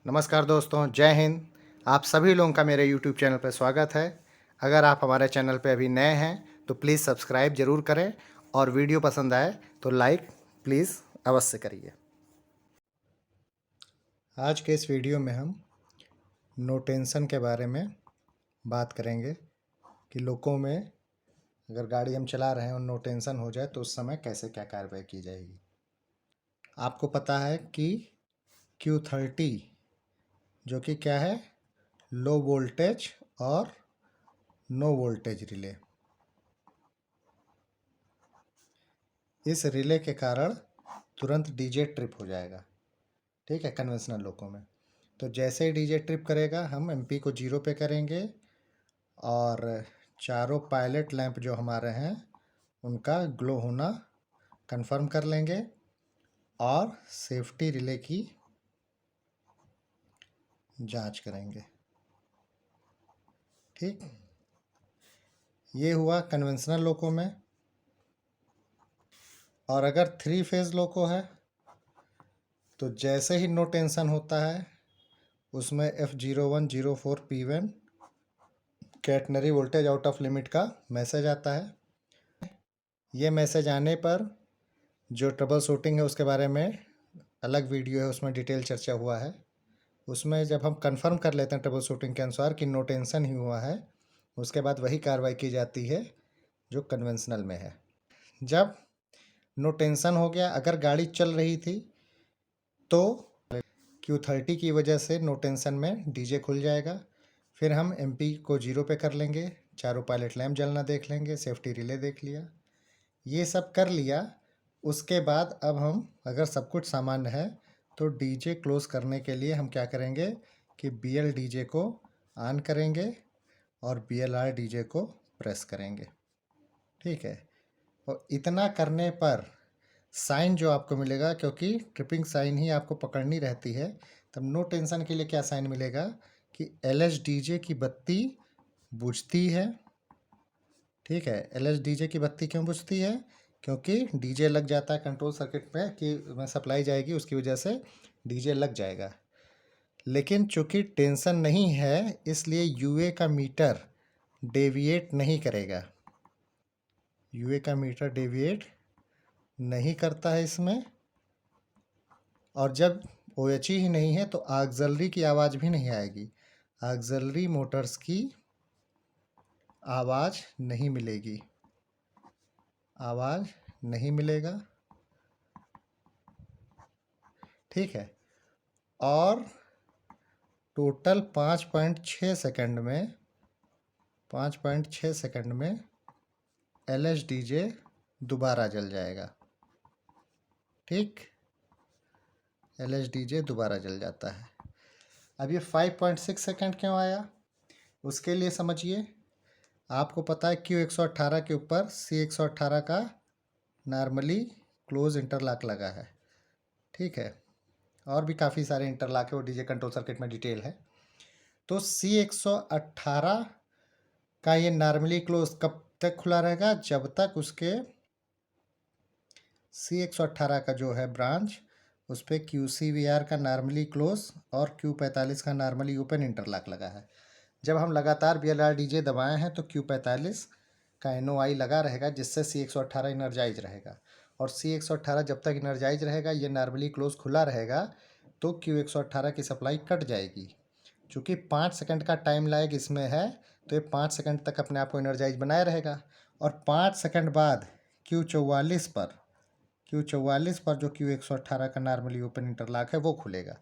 नमस्कार दोस्तों, जय हिंद। आप सभी लोगों का मेरे यूट्यूब चैनल पर स्वागत है। अगर आप हमारे चैनल पे अभी नए हैं तो प्लीज़ सब्सक्राइब ज़रूर करें और वीडियो पसंद आए तो लाइक प्लीज़ अवश्य करिए। आज के इस वीडियो में हम नो टेंशन के बारे में बात करेंगे कि लोगों में अगर गाड़ी हम चला रहे हैं और नो टेंशन हो जाए तो उस समय कैसे क्या कार्रवाई की जाएगी। आपको पता है कि Q30 जो कि क्या है, लो वोल्टेज और नो वोल्टेज रिले। इस रिले के कारण तुरंत डीजे ट्रिप हो जाएगा, ठीक है, कन्वेंशनल लोगों में। तो जैसे ही डीजे ट्रिप करेगा हम एमपी को 0 पे करेंगे और चारों पायलट लैंप जो हमारे हैं उनका ग्लो होना कंफर्म कर लेंगे और सेफ्टी रिले की जांच करेंगे। ठीक, ये हुआ कन्वेंशनल लोको में। और अगर 3 फेज़ लोको है तो जैसे ही नो टेंशन होता है उसमें F0104 P1 catenary voltage out of limit का मैसेज आता है। ये मैसेज आने पर जो ट्रबल शूटिंग है उसके बारे में अलग वीडियो है, उसमें डिटेल चर्चा हुआ है। उसमें जब हम कंफर्म कर लेते हैं ट्रबल शूटिंग के अनुसार कि नो टेंशन ही हुआ है, उसके बाद वही कार्रवाई की जाती है जो कन्वेंशनल में है। जब नो टेंशन हो गया, अगर गाड़ी चल रही थी तो Q30 की वजह से नो टेंशन में डीजे खुल जाएगा। फिर हम एमपी को 0 पे कर लेंगे, चारों पायलट लैंप जलना देख लेंगे, सेफ्टी रिले देख लिया, ये सब कर लिया। उसके बाद अब हम अगर सब कुछ सामान्य है तो डीजे क्लोज करने के लिए हम क्या करेंगे कि BL डीजे को ऑन करेंगे और BLR डीजे को प्रेस करेंगे। ठीक है, और इतना करने पर साइन जो आपको मिलेगा, क्योंकि ट्रिपिंग साइन ही आपको पकड़नी रहती है, तब नो टेंशन के लिए क्या साइन मिलेगा कि LH डीजे की बत्ती बुझती है। ठीक है, LH डीजे की बत्ती क्यों बुझती है? क्योंकि डीजे लग जाता है कंट्रोल सर्किट में कि सप्लाई जाएगी, उसकी वजह से डीजे लग जाएगा। लेकिन चूंकि टेंशन नहीं है इसलिए यूए का मीटर डेविएट नहीं करेगा। यूए का मीटर डेविएट नहीं करता है इसमें। और जब OHE ही नहीं है तो ऑक्सिलरी की आवाज़ भी नहीं आएगी, ऑक्सिलरी मोटर्स की आवाज़ नहीं मिलेगी, आवाज़ नहीं मिलेगा। ठीक है, और टोटल 5.6 सेकंड में 5.6 सेकंड में LH डीजे दोबारा जल जाएगा। ठीक, LH डीजे दोबारा जल जाता है। अब ये 5.6 सेकंड क्यों आया उसके लिए समझिए। आपको पता है Q118 के ऊपर C118 का नॉर्मली क्लोज इंटरलॉक लगा है। ठीक है, और भी काफ़ी सारे इंटरलॉक है, वो डीजे कंट्रोल सर्किट में डिटेल है। तो C118 का ये नॉर्मली क्लोज कब तक खुला रहेगा? जब तक उसके C118 का जो है ब्रांच उस पर QCVR का नॉर्मली क्लोज और Q45 का नॉर्मली ओपन इंटरलॉक लगा है। जब हम लगातार BLR डीजे दबाए हैं तो Q45 का NOI लगा रहेगा, जिससे C118 इनर्जाइज रहेगा। और C118 जब तक इनर्जाइज रहेगा, ये नॉर्मली क्लोज खुला रहेगा, तो Q118 की सप्लाई कट जाएगी। चूँकि 5 सेकंड का टाइम लैग इसमें है तो ये 5 सेकंड तक अपने आप को इनर्जाइज बनाए रहेगा। और 5 सेकंड बाद Q44 पर जो Q118 का नॉर्मली ओपन इंटरलॉक है वो खुलेगा।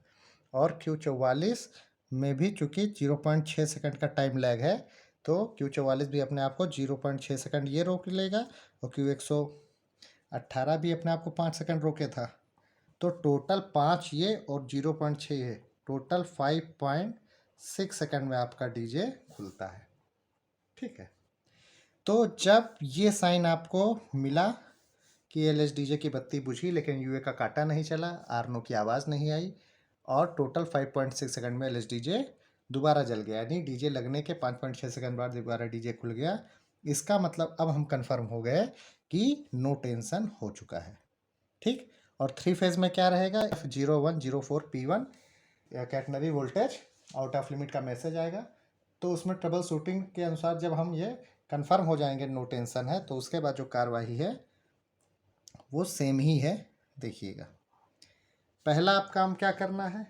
और Q44 में भी चूँकि 0.6 सेकंड का टाइम लैग है तो Q44 भी अपने आप को 0.6 सेकंड ये रोक लेगा और Q118 भी अपने आप को 5 सेकंड रोके था। तो टोटल 5 ये और 0.6 ये, टोटल 5.6 सेकंड में आपका डीजे खुलता है। ठीक है, तो जब ये साइन आपको मिला कि LH डीजे की बत्ती बुझी लेकिन यूए का कांटा नहीं चला, आर्नो की आवाज़ नहीं आई और टोटल 5.6 सेकंड में LH डीजे दोबारा जल गया, यानी डीजे लगने के 5.6 सेकंड बाद दोबारा डीजे खुल गया। इसका मतलब अब हम कंफर्म हो गए कि नो टेंशन हो चुका है। ठीक, और 3 फेज़ में क्या रहेगा? F0104 P1 या catenary voltage out of limit का मैसेज आएगा। तो उसमें ट्रबल शूटिंग के अनुसार जब हम ये कंफर्म हो जाएंगे नो टेंशन है, तो उसके बाद जो कार्रवाई है वो सेम ही है। देखिएगा, पहला आप काम क्या करना है,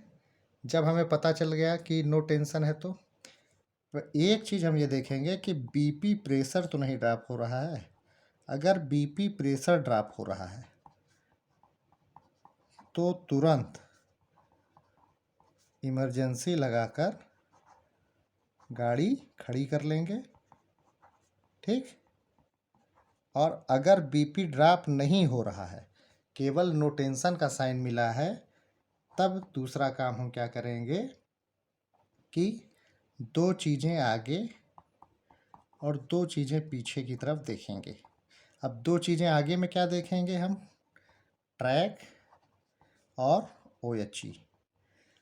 जब हमें पता चल गया कि नो टेंशन है तो एक चीज़ हम ये देखेंगे कि बीपी प्रेशर तो नहीं ड्रॉप हो रहा है। अगर बीपी प्रेशर ड्रॉप हो रहा है तो तुरंत इमरजेंसी लगाकर गाड़ी खड़ी कर लेंगे, ठीक। और अगर बीपी ड्रॉप नहीं हो रहा है, केवल नो टेंशन का साइन मिला है, तब दूसरा काम हम क्या करेंगे कि 2 चीज़ें आगे और 2 चीज़ें पीछे की तरफ देखेंगे। अब 2 चीज़ें आगे में क्या देखेंगे हम, ट्रैक और OHE।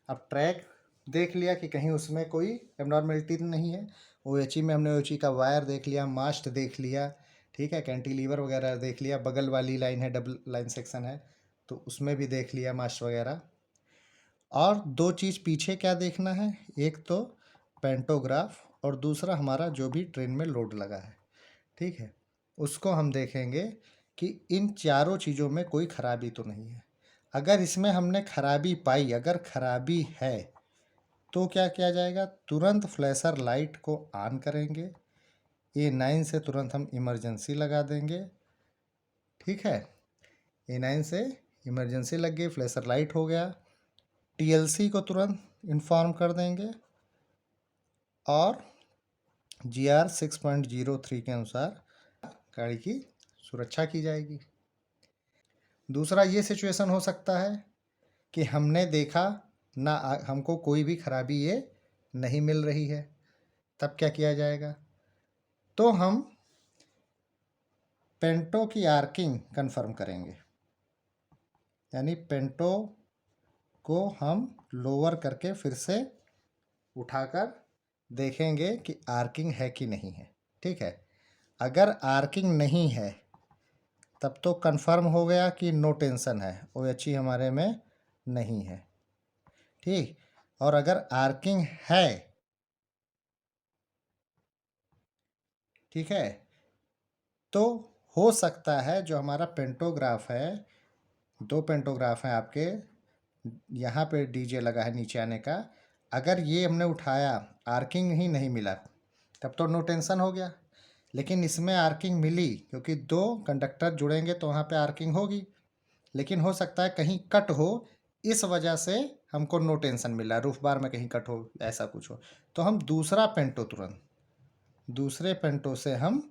अब ट्रैक देख लिया कि कहीं उसमें कोई एबनॉर्मेलिटी नहीं है। OHE में हमने OHE का वायर देख लिया, मास्ट देख लिया, ठीक है, कैंटिलीवर वगैरह देख लिया, बगल वाली लाइन है, डबल लाइन सेक्शन है तो उसमें भी देख लिया मास्ट वगैरह। और 2 चीज़ पीछे क्या देखना है, एक तो पेंटोग्राफ और दूसरा हमारा जो भी ट्रेन में लोड लगा है, ठीक है, उसको हम देखेंगे कि इन चारों चीज़ों में कोई खराबी तो नहीं है। अगर इसमें हमने खराबी पाई, अगर खराबी है तो क्या किया जाएगा, तुरंत फ्लैशर लाइट को ऑन करेंगे, A9 से तुरंत हम इमरजेंसी लगा देंगे, ठीक है। A9 से इमरजेंसी लग गई, फ्लैशर लाइट हो गया, TLC को तुरंत इन्फॉर्म कर देंगे और GR 6.03 के अनुसार गाड़ी की सुरक्षा की जाएगी। दूसरा ये सिचुएशन हो सकता है कि हमने देखा ना, हमको कोई भी खराबी ये नहीं मिल रही है, तब क्या किया जाएगा, तो हम पेंटो की आर्किंग कंफर्म करेंगे, यानी पेंटो को हम लोअर करके फिर से उठाकर देखेंगे कि आर्किंग है कि नहीं है, ठीक है। अगर आर्किंग नहीं है तब तो कंफर्म हो गया कि नो टेंशन है, OHE हमारे में नहीं है, ठीक। और अगर आर्किंग है, ठीक है, तो हो सकता है जो हमारा पेंटोग्राफ है, 2 पेंटोग्राफ हैं आपके, यहाँ पे डीजे लगा है नीचे आने का, अगर ये हमने उठाया आर्किंग ही नहीं मिला तब तो नो टेंशन हो गया। लेकिन इसमें आर्किंग मिली, क्योंकि 2 कंडक्टर जुड़ेंगे तो वहाँ पे आर्किंग होगी, लेकिन हो सकता है कहीं कट हो, इस वजह से हमको नो टेंशन मिला, रूफ बार में कहीं कट हो, ऐसा कुछ हो, तो हम दूसरा पेंटो तुरंत दूसरे पेंटो से हम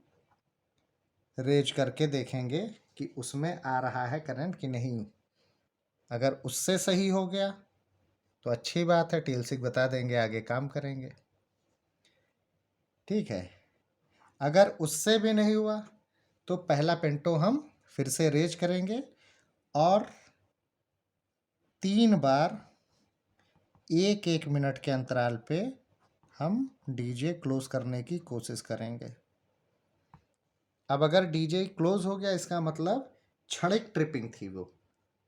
रेज करके देखेंगे कि उसमें आ रहा है करंट कि नहीं। अगर उससे सही हो गया तो अच्छी बात है, TLC बता देंगे, आगे काम करेंगे, ठीक है। अगर उससे भी नहीं हुआ तो पहला पेंटो हम फिर से रेज करेंगे और 3 बार 1-1 मिनट के अंतराल पे हम डीजे क्लोज करने की कोशिश करेंगे। अब अगर डीजे क्लोज हो गया, इसका मतलब क्षणिक ट्रिपिंग थी वो,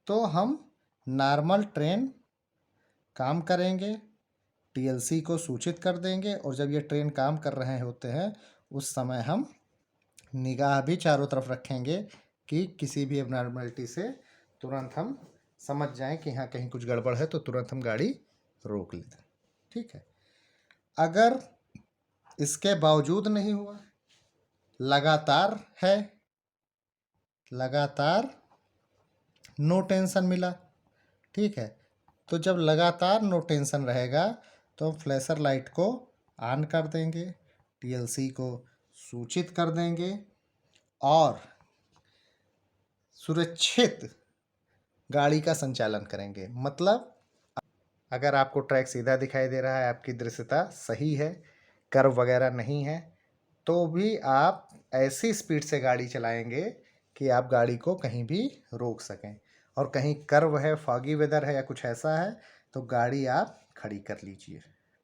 तो हम नॉर्मल ट्रेन काम करेंगे, TLC को सूचित कर देंगे, और जब ये ट्रेन काम कर रहे होते हैं उस समय हम निगाह भी चारों तरफ रखेंगे कि किसी भी एबनॉर्मलिटी से तुरंत हम समझ जाएं कि हाँ कहीं कुछ गड़बड़ है, तो तुरंत हम गाड़ी रोक लें, ठीक है। अगर इसके बावजूद नहीं हुआ, लगातार है, लगातार नो टेंशन मिला, ठीक है, तो जब लगातार नो टेंशन रहेगा तो हम फ्लैशर लाइट को ऑन कर देंगे, TLC को सूचित कर देंगे और सुरक्षित गाड़ी का संचालन करेंगे। मतलब अगर आपको ट्रैक सीधा दिखाई दे रहा है, आपकी दृश्यता सही है, कर्व वगैरह नहीं है, तो भी आप ऐसी स्पीड से गाड़ी चलाएंगे कि आप गाड़ी को कहीं भी रोक सकें। और कहीं कर्व है, फॉगी वेदर है या कुछ ऐसा है, तो गाड़ी आप खड़ी कर लीजिए,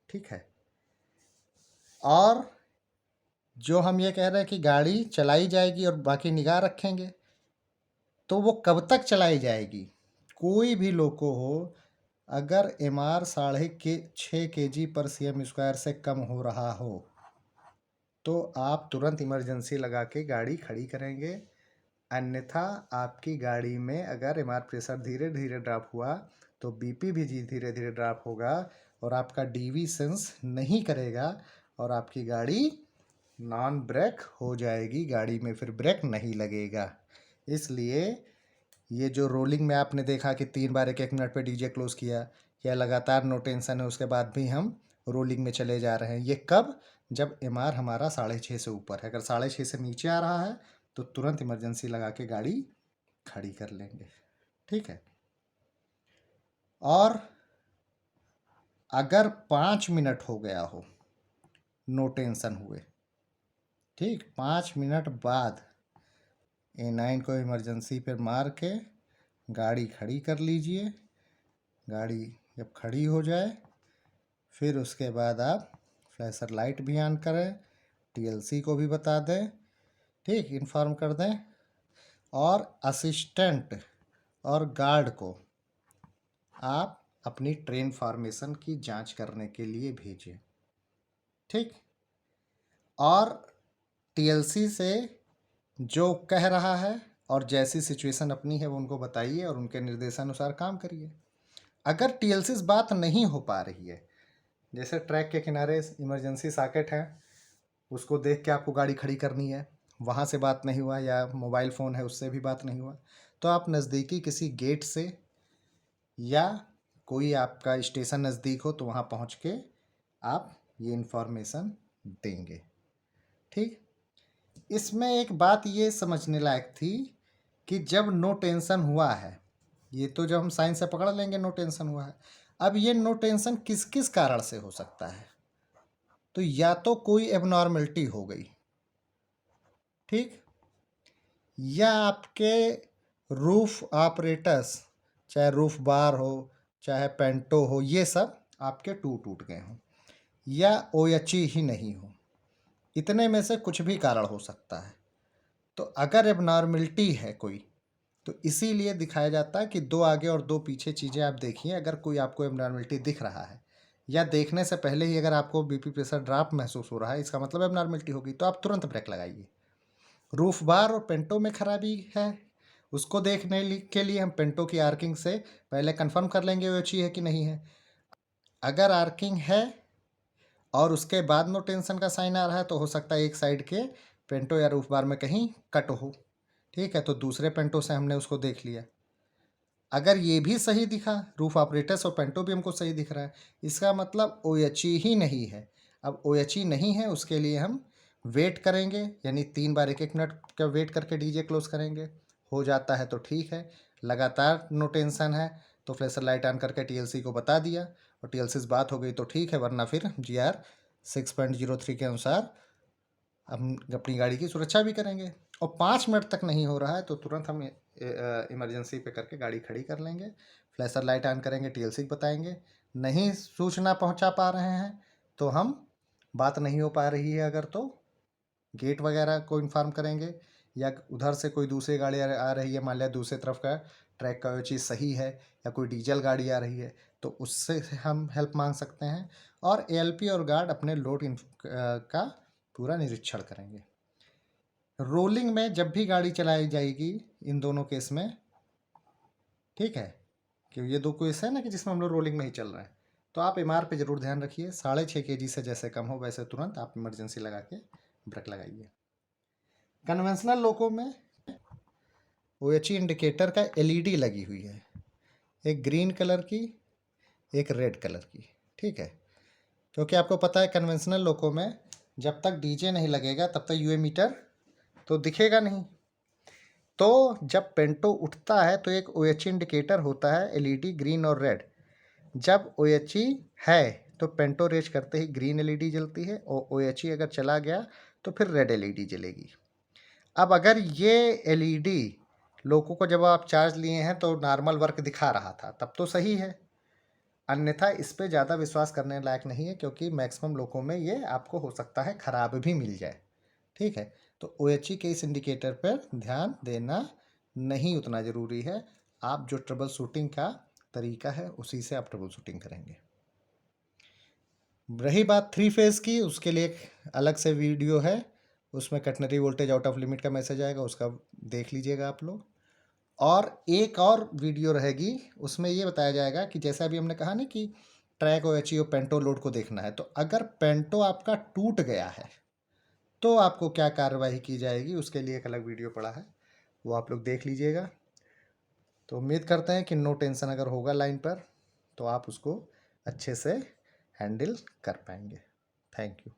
ठीक है। और जो हम ये कह रहे हैं कि गाड़ी चलाई जाएगी और बाकी निगाह रखेंगे, तो वो कब तक चलाई जाएगी, कोई भी लोको हो, अगर MR 6.5 kg/cm² से कम हो रहा हो तो आप तुरंत इमरजेंसी लगा के गाड़ी खड़ी करेंगे। अन्यथा आपकी गाड़ी में अगर MR प्रेशर धीरे धीरे ड्रॉप हुआ तो BP भी धीरे धीरे ड्रॉप होगा और आपका DV सेंस नहीं करेगा और आपकी गाड़ी नॉन ब्रेक हो जाएगी, गाड़ी में फिर ब्रेक नहीं लगेगा। इसलिए ये जो रोलिंग में आपने देखा कि 3 बार 1-1 मिनट पे डीजे क्लोज किया, या लगातार नो टेंशन है उसके बाद भी हम रोलिंग में चले जा रहे हैं, ये कब? जब MR हमारा 6.5 से ऊपर है। अगर 6.5 से नीचे आ रहा है तो तुरंत इमरजेंसी लगा के गाड़ी खड़ी कर लेंगे, ठीक है। और अगर 5 मिनट हो गया हो नो टेंशन हुए, ठीक, 5 मिनट बाद A9 को इमरजेंसी पे मार के गाड़ी खड़ी कर लीजिए। गाड़ी जब खड़ी हो जाए फिर उसके बाद आप फ्लैशर लाइट भी ऑन करें, TLC को भी बता दें, ठीक, इन्फॉर्म कर दें, और असिस्टेंट और गार्ड को आप अपनी ट्रेन फॉर्मेशन की जांच करने के लिए भेजें, ठीक। और TLC से जो कह रहा है और जैसी सिचुएशन अपनी है वो उनको बताइए और उनके निर्देशानुसार काम करिए। अगर TLC से बात नहीं हो पा रही है, जैसे ट्रैक के किनारे इमरजेंसी सॉकेट है, उसको देख के आपको गाड़ी खड़ी करनी है, वहाँ से बात नहीं हुआ, या मोबाइल फ़ोन है उससे भी बात नहीं हुआ, तो आप नज़दीकी किसी गेट से या कोई आपका स्टेशन नज़दीक हो तो वहाँ पहुँच के आप ये इन्फॉर्मेशन देंगे, ठीक। इसमें एक बात ये समझने लायक थी कि जब नो टेंशन हुआ है, ये तो जब हम साइंस से पकड़ लेंगे नो टेंशन हुआ है, अब ये नो टेंशन किस किस कारण से हो सकता है? तो या तो कोई एबनॉर्मलिटी हो गई, ठीक, या आपके रूफ ऑपरेटस, चाहे रूफ बार हो चाहे पेंटो हो, ये सब आपके टूट गए हों, या OHE ही नहीं हो, इतने में से कुछ भी कारण हो सकता है। तो अगर एबनॉर्मलिटी है कोई, तो इसीलिए दिखाया जाता है कि 2 आगे और 2 पीछे चीज़ें आप देखिए। अगर कोई आपको एबनॉर्मलिटी दिख रहा है या देखने से पहले ही अगर आपको BP प्रेशर ड्रॉप महसूस हो रहा है, इसका मतलब एबनॉर्मलिटी होगी, तो आप तुरंत ब्रेक लगाइए। रूफ बार और पेंटो में खराबी है, उसको देखने के लिए हम पेंटो की आर्किंग से पहले कंफर्म कर लेंगे वो अच्छी है कि नहीं है। अगर आर्किंग है और उसके बाद नो टेंशन का साइन आ रहा है तो हो सकता है एक साइड के पेंटो या रूफ बार में कहीं कट हो, ठीक है, तो दूसरे पेंटो से हमने उसको देख लिया। अगर ये भी सही दिखा, रूफ ऑपरेटर्स और पेंटो भी हमको सही दिख रहा है, इसका मतलब OHE ही नहीं है। अब OHE नहीं है उसके लिए हम वेट करेंगे, यानी 3 बार 1-1 मिनट का वेट करके डीजे क्लोज करेंगे। हो जाता है तो ठीक है, लगातार नो टेंशन है तो फ्लैशर लाइट ऑन करके TLC को बता दिया और TLC से बात हो गई तो ठीक है, वरना फिर GR 6.03 के अनुसार हम अपनी गाड़ी की सुरक्षा भी करेंगे। और 5 मिनट तक नहीं हो रहा है तो तुरंत हम इमरजेंसी पे करके गाड़ी खड़ी कर लेंगे, फ्लैशर लाइट ऑन करेंगे, TLC को बताएंगे। नहीं सूचना पहुंचा पा रहे हैं तो हम, बात नहीं हो पा रही है अगर, तो गेट वगैरह को इन्फॉर्म करेंगे, या उधर से कोई दूसरी गाड़ी आ रही है, मान लिया दूसरे तरफ का ट्रैक का वो चीज़ सही है, या कोई डीजल गाड़ी आ रही है तो उससे हम हेल्प मांग सकते हैं। और ALP और गार्ड अपने लोड का पूरा निरीक्षण करेंगे। रोलिंग में जब भी गाड़ी चलाई जाएगी इन दोनों केस में, ठीक है, कि ये 2 केस है ना कि जिसमें हम लोग रोलिंग में ही चल रहे हैं, तो आप MR पे ज़रूर ध्यान रखिए। 6.5 kg से जैसे कम हो वैसे तुरंत आप इमरजेंसी लगा के ब्रेक लगाइए। कन्वेंशनल लोको में OHE इंडिकेटर का LED लगी हुई है, एक ग्रीन कलर की एक रेड कलर की, ठीक है, क्योंकि आपको पता है कन्वेंशनल लोको में जब तक डीजे नहीं लगेगा तब तक UA मीटर तो दिखेगा नहीं। तो जब पेंटो उठता है तो एक OHE इंडिकेटर होता है LED ग्रीन और रेड। जब OHE है तो पेंटो रेज करते ही ग्रीन LED जलती है, और OHE अगर चला गया तो फिर रेड LED जलेगी। अब अगर ये LED लोगों को जब आप चार्ज लिए हैं तो नॉर्मल वर्क दिखा रहा था तब तो सही है, अन्यथा इस पे ज़्यादा विश्वास करने लायक नहीं है, क्योंकि मैक्सिमम लोगों में ये आपको हो सकता है ख़राब भी मिल जाए, ठीक है। तो OHE के इस इंडिकेटर पर ध्यान देना नहीं उतना ज़रूरी है। आप जो ट्रबल शूटिंग का तरीका है, उसी से आप ट्रबल शूटिंग करेंगे। रही बात 3 फेज़ की, उसके लिए एक अलग से वीडियो है, उसमें कटनरी वोल्टेज आउट ऑफ लिमिट का मैसेज आएगा, उसका देख लीजिएगा आप लोग। और एक और वीडियो रहेगी, उसमें ये बताया जाएगा कि जैसा अभी हमने कहा ना कि ट्रैक और एचईओ पेंटो लोड को देखना है, तो अगर पेंटो आपका टूट गया है तो आपको क्या कार्रवाई की जाएगी, उसके लिए एक अलग वीडियो पड़ा है, वो आप लोग देख लीजिएगा। तो उम्मीद करते हैं कि नो टेंशन अगर होगा लाइन पर तो आप उसको अच्छे से हैंडल कर पाएंगे। Thank you.